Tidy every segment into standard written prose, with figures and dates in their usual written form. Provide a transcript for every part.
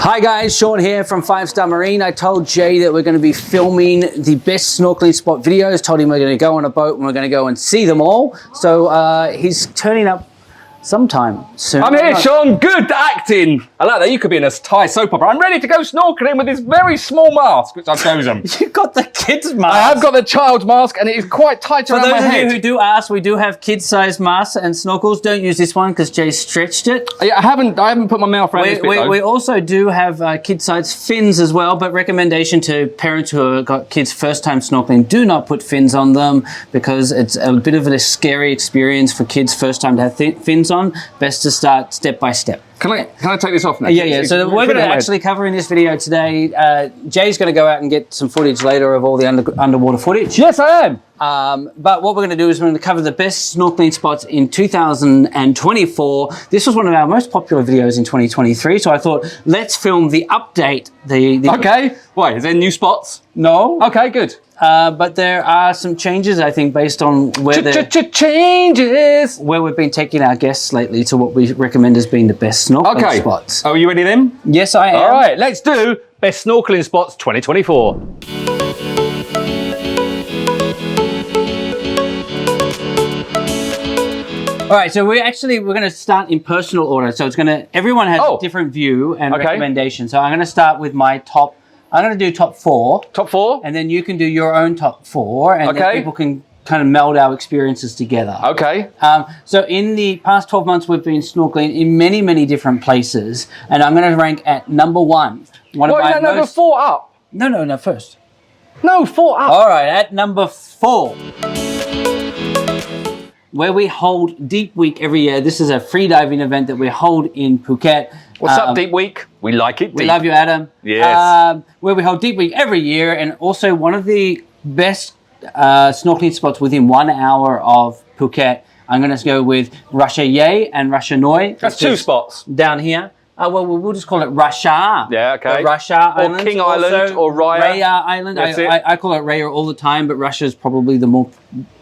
Hi guys, Shaun here from 5-Star Marine. I told Jay that we're going to be filming the best snorkeling spot videos. Told him we're going to go on a boat and we're going to go and see them all. So he's turning up sometime soon. I'm here, Shaun. Good acting. I like that. You could be in a Thai soap opera. I'm ready to go snorkeling with this very small mask, which I've chosen. You've got the kids mask. I have got the child's mask, and it is quite tight around my head. For those of you who do ask, we do have kid-sized masks and snorkels. Don't use this one because Jay stretched it. Yeah, I haven't put my mouth around this bit, though. We also do have kid-sized fins as well, but recommendation to parents who have got kids first-time snorkeling, do not put fins on them because it's a bit of a scary experience for kids first time to have fins on. Best to start step by step. Can I take this off now? Yeah. So we're going to actually cover in this video today. Jay's going to go out and get some footage later of all the underwater footage. Yes, I am. But what we're going to do is we're going to cover the best snorkeling spots in 2024. This was one of our most popular videos in 2023. So I thought, let's film the update. Okay. Why? Is there new spots? No. Okay, good. But there are some changes, I think, based on where we've been taking our guests lately to what we recommend as being the best snorkeling spots. Are you ready then? Yes, I am. All right, let's do best snorkeling spots 2024. All right, so we're going to start in personal order. So everyone has a different view and recommendation. So I'm going to start with my top. I'm going to do top four. Top four? And then you can do your own top four, and then people can kind of meld our experiences together. Okay. So in the past 12 months, we've been snorkeling in many, many different places, and I'm going to rank at number one. No, four up. No, first. No, four up. All right, at number 4. Where we hold Deep Week every year. This is a free diving event that we hold in Phuket. What's up, Deep Week? We like it deep. We love you, Adam. Yes. Where we hold Deep Week every year, and also one of the best snorkeling spots within 1 hour of Phuket. I'm going to go with Rasha Yay and Rasha Noi. That's 2 spots. Down here. Well, we'll just call it Rasha. Yeah, okay. Rasha Island. Or King Island or Raya. Island. I call it Raya all the time, but Rasha is probably the more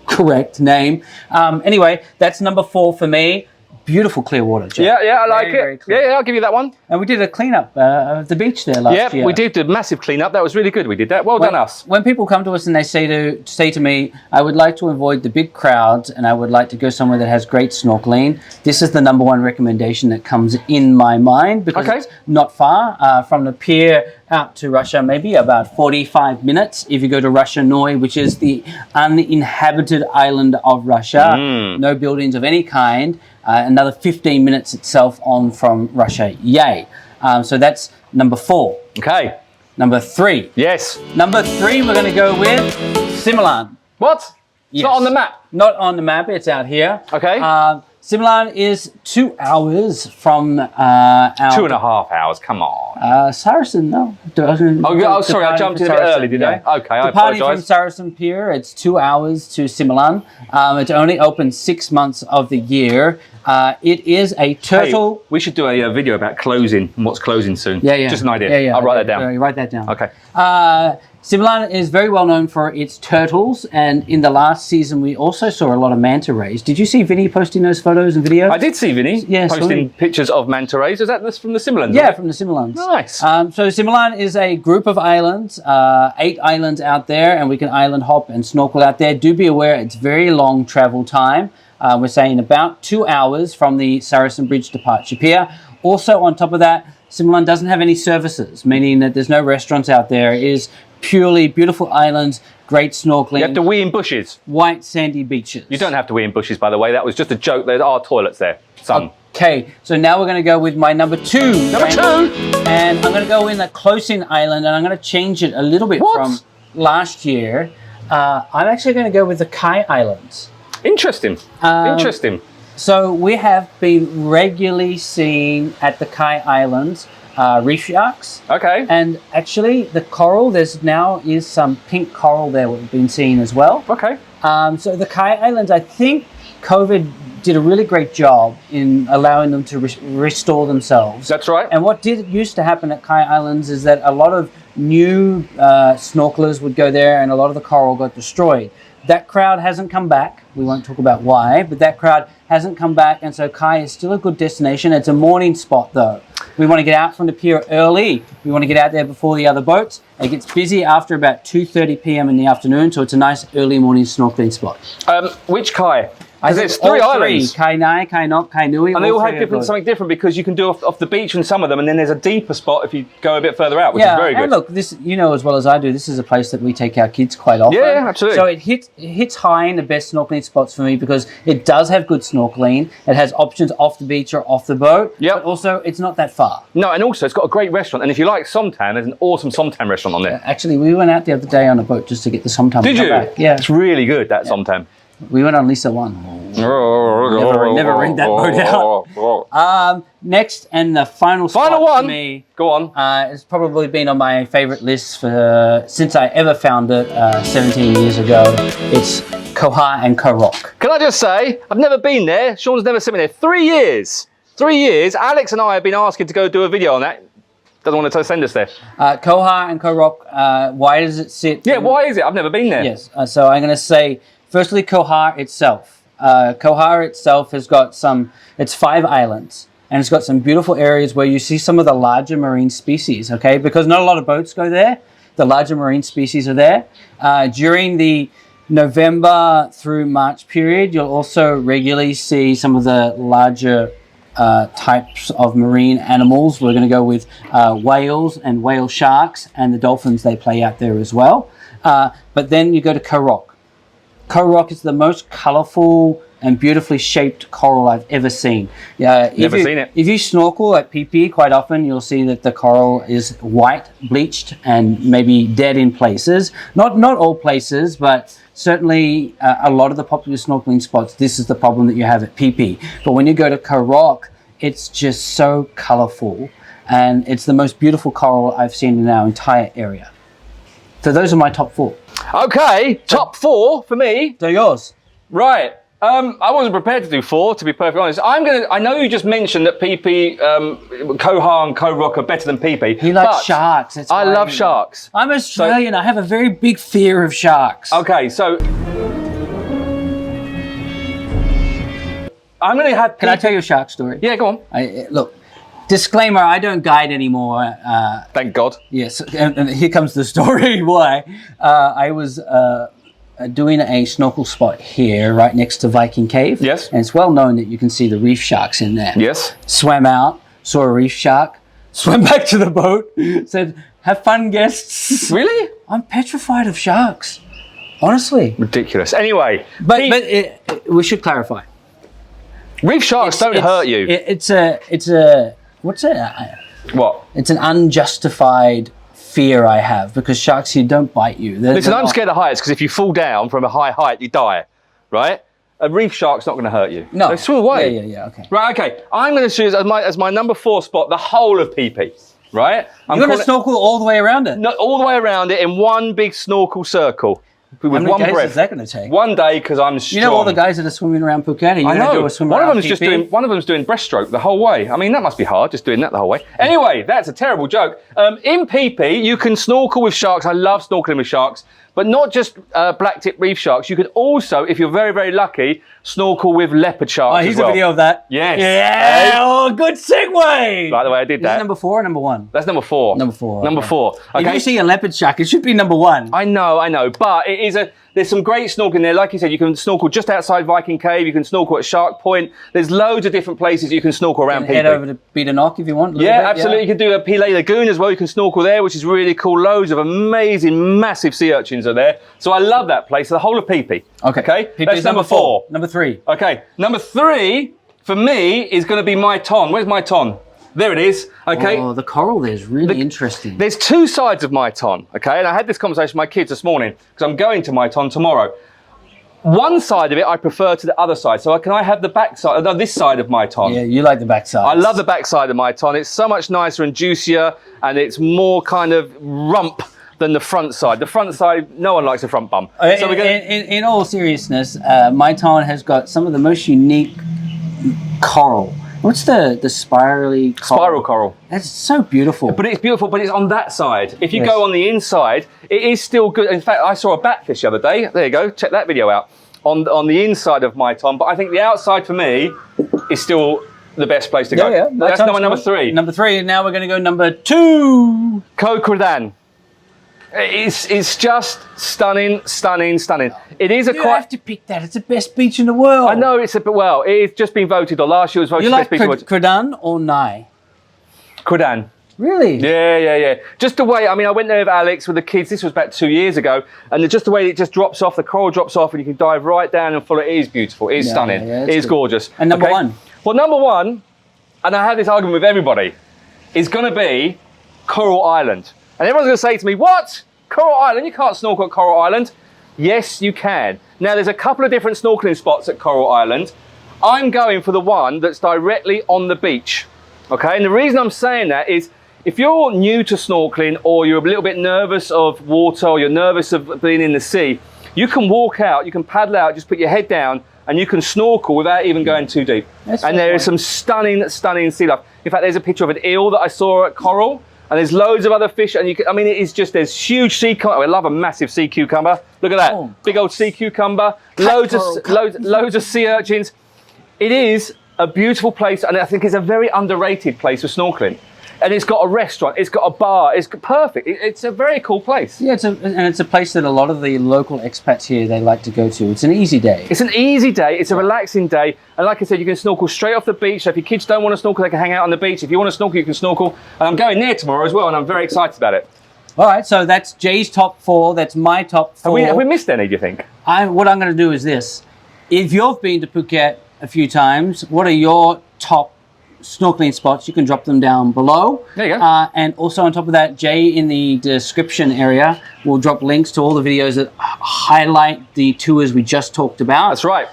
correct name. Anyway, that's number 4 for me. Beautiful clear water, Jay. Yeah, I like it. Yeah, I'll give you that one. And we did a cleanup of the beach there last year. Yeah, we did a massive cleanup. That was really good. We did that. Well done, us. When people come to us and they say to me, I would like to avoid the big crowds and I would like to go somewhere that has great snorkeling, this is the number 1 recommendation that comes in my mind because it's not far from the pier out to Russia, maybe about 45 minutes. If you go to Rasha Noi, which is the uninhabited island of Russia, no buildings of any kind, another 15 minutes itself on from Rasha Yay. So that's number 4. Okay. Number 3. Yes. Number 3, we're going to go with Similan. What? It's not on the map? Not on the map, it's out here. Okay. Similan is 2 hours from our... 2.5 hours, come on. Saracen, no. Sorry, I jumped in a bit early, did I? Okay, I apologise. Departing from Saracen Pier, it's 2 hours to Similan. It's only open 6 months of the year. It is a turtle... Hey, we should do a video about closing and what's closing soon. Yeah. Just an idea. Yeah. I'll write that down. Write that down. Okay. Similan is very well known for its turtles, and in the last season we also saw a lot of manta rays. Did you see Vinny posting those photos and videos? I did see Vinny posting pictures of manta rays. Is that from the Similans? Yeah, from the Similans. Nice. So Similan is a group of islands, 8 islands out there, and we can island hop and snorkel out there. Do be aware it's very long travel time. We're saying about 2 hours from the Saracen Bridge departure pier. Also, on top of that, Similan doesn't have any services, meaning that there's no restaurants out there. It is purely beautiful islands, great snorkeling. You have to wee in bushes. White sandy beaches. You don't have to wee in bushes, by the way. That was just a joke. There are toilets there. Some. Okay, so now we're going to go with my number 2. Number 2? And I'm going to go in the Close-In Island, and I'm going to change it a little bit from last year. I'm actually going to go with the Kai Islands. Interesting. Interesting. So we have been regularly seen at the Kai Islands reef sharks. Okay. And actually the coral, there's now is some pink coral there we've been seeing as well. Okay. So the Kai Islands, I think COVID did a really great job in allowing them to restore themselves. That's right. And what used to happen at Kai Islands is that a lot of new snorkelers would go there and a lot of the coral got destroyed. that crowd hasn't come back. We won't talk about why, but that crowd hasn't come back, and so Kai is still a good destination. It's a morning spot though. We want to get out from the pier early. We want to get out there before the other boats. It gets busy after about 2:30 p.m. in the afternoon, so it's a nice early morning snorkeling spot. Which Kai? Because there's three islands. Kai Nai, Kai Nok, Kai Nui. And they all have something different because you can do off the beach in some of them, and then there's a deeper spot if you go a bit further out, which is very good. And look, this, you know as well as I do, this is a place that we take our kids quite often. Yeah, absolutely. So it hits high in the best snorkeling spots for me because it does have good snorkeling. It has options off the beach or off the boat. Yep. But also, it's not that far. No, and also it's got a great restaurant. And if you like somtam, there's an awesome somtam restaurant on there. Actually, we went out the other day on a boat just to get the somtam. Did you? Back. Yeah. It's really good, that somtam. We went on Lisa 1. Never rent that boat out. Next and the final spot one for me. Go on. It's probably been on my favourite list since I ever found it 17 years ago. It's Koh Ha and Koh Rock. Can I just say, I've never been there. Sean's never sent me there. 3 years. 3 years. Alex and I have been asking to go do a video on that. Doesn't want to send us there. Koh Ha and Koh Rock, why does it sit? Yeah, why is it? I've never been there. Yes, so I'm going to say, firstly, Koh Ha itself. Koh Ha itself has got it's 5 islands. And it's got some beautiful areas where you see some of the larger marine species, okay? Because not a lot of boats go there. The larger marine species are there. During the November through March period, you'll also regularly see some of the larger types of marine animals. We're going to go with whales and whale sharks and the dolphins they play out there as well. But then you go to Koh Rock. Koh Rock is the most colourful and beautifully shaped coral I've ever seen. Never seen it. If you snorkel at Phi Phi, quite often you'll see that the coral is white, bleached, and maybe dead in places. Not all places, but certainly a lot of the popular snorkeling spots, this is the problem that you have at Phi Phi. But when you go to Koh Rock, it's just so colourful, and it's the most beautiful coral I've seen in our entire area. So those are my top 4. Okay, top 4 for me. They're yours. Right. I wasn't prepared to do 4, to be perfectly honest. I know you just mentioned that Phi Phi, Koh Ha and Koh Rock are better than Phi Phi. He likes sharks. That's I love sharks. I'm Australian. I have a very big fear of sharks. Okay, so I'm going to have... Can I tell you a shark story? Yeah, go on. Look, disclaimer, I don't guide anymore. Thank God. Yes, and here comes the story why. I was... doing a snorkel spot here right next to Viking Cave. Yes. And it's well known that you can see the reef sharks in there. Yes. Swam out, saw a reef shark, swam back to the boat, said, have fun, guests. Really? I'm petrified of sharks. Honestly. Ridiculous. Anyway. But we should clarify. Reef sharks don't hurt you. It's a, what's it? What? It's an unjustified fear I have because sharks here don't bite you. Listen, I'm scared of heights because if you fall down from a high height, you die, right? A reef shark's not going to hurt you. No. They swim away. Yeah, okay. Right, okay. I'm going to choose as my number 4 spot the whole of Phi Phi, right? You're going to snorkel all the way around it? No, all the way around it in one big snorkel circle. With How many one days breath. is that going to take? One day because I'm strong. You know all the guys that are swimming around Phuket? I know. Do a swim around One of them's doing breaststroke the whole way. I mean, that must be hard, just doing that the whole way. Anyway, that's a terrible joke. In Phi Phi, you can snorkel with sharks. I love snorkeling with sharks. But not just black-tip reef sharks. You could also, if you're very, very lucky, snorkel with leopard sharks here's as well. a video of that. Yes. Yeah. Oh, good segue. By the way, I did that. Is it number 4 or number 1? That's number 4. Number 4. Number 4. Okay. If you see a leopard shark, it should be number 1. I know. But it is there's some great snorkeling there. Like you said, you can snorkel just outside Viking Cave. You can snorkel at Shark Point. There's loads of different places you can snorkel around Phi Phi. Head over to Bidanock if you want. Yeah, absolutely. You can do a Pile Lagoon as well. You can snorkel there, which is really cool. Loads of amazing, massive sea urchins are there. So I love that place. The whole of Phi Phi. Okay. That's number 4. Number 3. Okay. Number 3 for me is going to be my ton. Where's my ton? There it is. Okay. Oh, the coral there is really interesting. There's 2 sides of my ton. Okay. And I had this conversation with my kids this morning because I'm going to my ton tomorrow. One side of it I prefer to the other side. So can I have the back side, this side of my ton? Yeah, you like the back side. I love the back side of my ton. It's so much nicer and juicier and it's more kind of rump than the front side. The front side, no one likes a front bum. So in all seriousness, my ton has got some of the most unique coral What's the spirally coral? Spiral coral. That's so beautiful. But it's beautiful, but it's on that side. If you Yes. go on the inside, it is still good. In fact, I saw a batfish the other day. There you go. Check that video out. On the inside of my tom, but I think the outside for me is still the best place to go. Yeah, That's number 3. Number 3, and now we're going to go number 2. Koh Kradan. It's just stunning, stunning, stunning. It is a You quite. have to pick that. It's the best beach in the world. I know it's a bit. Well, it's just been voted, or last year was voted You like best beach in the world. Kradan or Nai? Kradan. Really? Yeah. Just the way, I mean, I went there with Alex, with the kids, this was about 2 years ago, and just the way it just drops off, the coral drops off, and you can dive right down and follow it. It is beautiful. It is stunning. Yeah, it is good. gorgeous. And number 1? Well, number 1, and I had this argument with everybody, is going to be Coral Island. And everyone's going to say to me, what? Coral Island? You can't snorkel at Coral Island. Yes, you can. Now, there's a couple of different snorkeling spots at Coral Island. I'm going for the one that's directly on the beach. Okay, and the reason I'm saying that is if you're new to snorkeling or you're a little bit nervous of water or you're nervous of being in the sea, you can walk out, you can paddle out, just put your head down and you can snorkel without even going too deep. And there is some stunning, stunning sea life. In fact, there's a picture of an eel that I saw at Coral, and there's loads of other fish, and you can, I mean, it is just, there's huge sea cucumber. I love a massive sea cucumber. Look at that, big old sea cucumber, loads of sea urchins. It is a beautiful place, and I think it's a very underrated place for snorkeling. And it's got a restaurant, it's got a bar, it's perfect. It's a very cool place. Yeah, it's a place that a lot of the local expats here, they like to go to. It's an easy day. It's an easy day, it's a relaxing day. And like I said, you can snorkel straight off the beach. So if your kids don't want to snorkel, they can hang out on the beach. If you want to snorkel, you can snorkel. And I'm going there tomorrow as well, and I'm very excited about it. All right, so that's Jay's top 4. That's my top 4. Have we missed any, do you think? What I'm going to do is this. If you've been to Phuket a few times, what are your top snorkeling spots? You can drop them down below. There you go. And also on top of that, Jay in the description area will drop links to all the videos that highlight the tours we just talked about. That's right.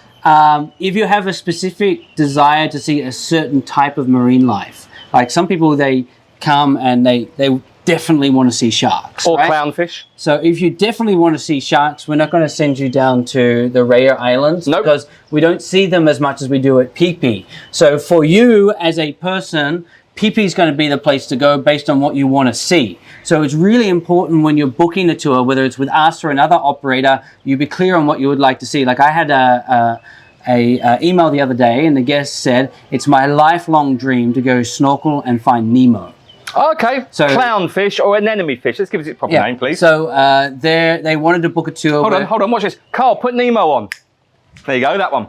If you have a specific desire to see a certain type of marine life, like some people, they come and they definitely want to see sharks. Or right? clownfish. So if you definitely want to see sharks, we're not going to send you down to the Raya Islands because we don't see them as much as we do at Phi Phi. So for you as a person, Phi Phi is going to be the place to go based on what you want to see. So it's really important when you're booking a tour, whether it's with us or another operator, you be clear on what you would like to see. Like I had a email the other day, and the guest said, it's my lifelong dream to go snorkel and find Nemo. Okay, so clownfish or anemone fish. Let's give it its proper name, please. So they wanted to book a tour. Hold on, watch this. Carl, put Nemo on. There you go, that one.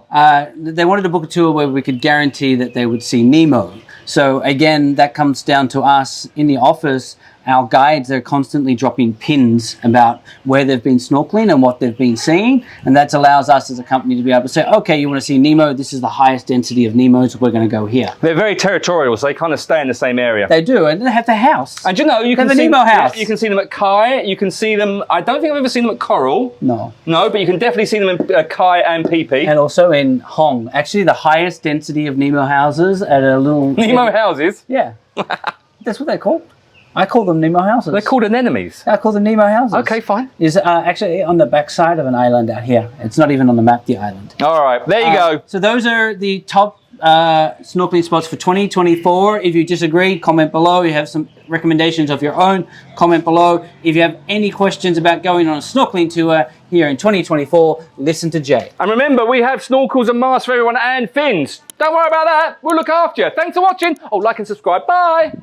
They wanted to book a tour where we could guarantee that they would see Nemo. So again, that comes down to us in the office. Our guides are constantly dropping pins about where they've been snorkeling and what they've been seeing. And that allows us as a company to be able to say, okay, you want to see Nemo? This is the highest density of Nemos. We're going to go here. They're very territorial, so they kind of stay in the same area. They do, and they have the house. And you know, you can the see Nemo house. Yeah, you can see them at Kai. You can see them. I don't think I've ever seen them at Coral. No, but you can definitely see them in Kai and Phi Phi. And also in Hong. Actually, the highest density of Nemo houses at a little Nemo houses. Yeah, that's what they're called. I call them Nemo houses. They're called anemones. I call them Nemo houses. Okay, fine. Is actually on the backside of an island out here. It's not even on the map, the island. All right, there you go. So those are the top snorkeling spots for 2024. If you disagree, comment below. You have some recommendations of your own, comment below. If you have any questions about going on a snorkeling tour here in 2024, listen to Jay. And remember, we have snorkels and masks for everyone and fins. Don't worry about that. We'll look after you. Thanks for watching. Oh, like and subscribe. Bye.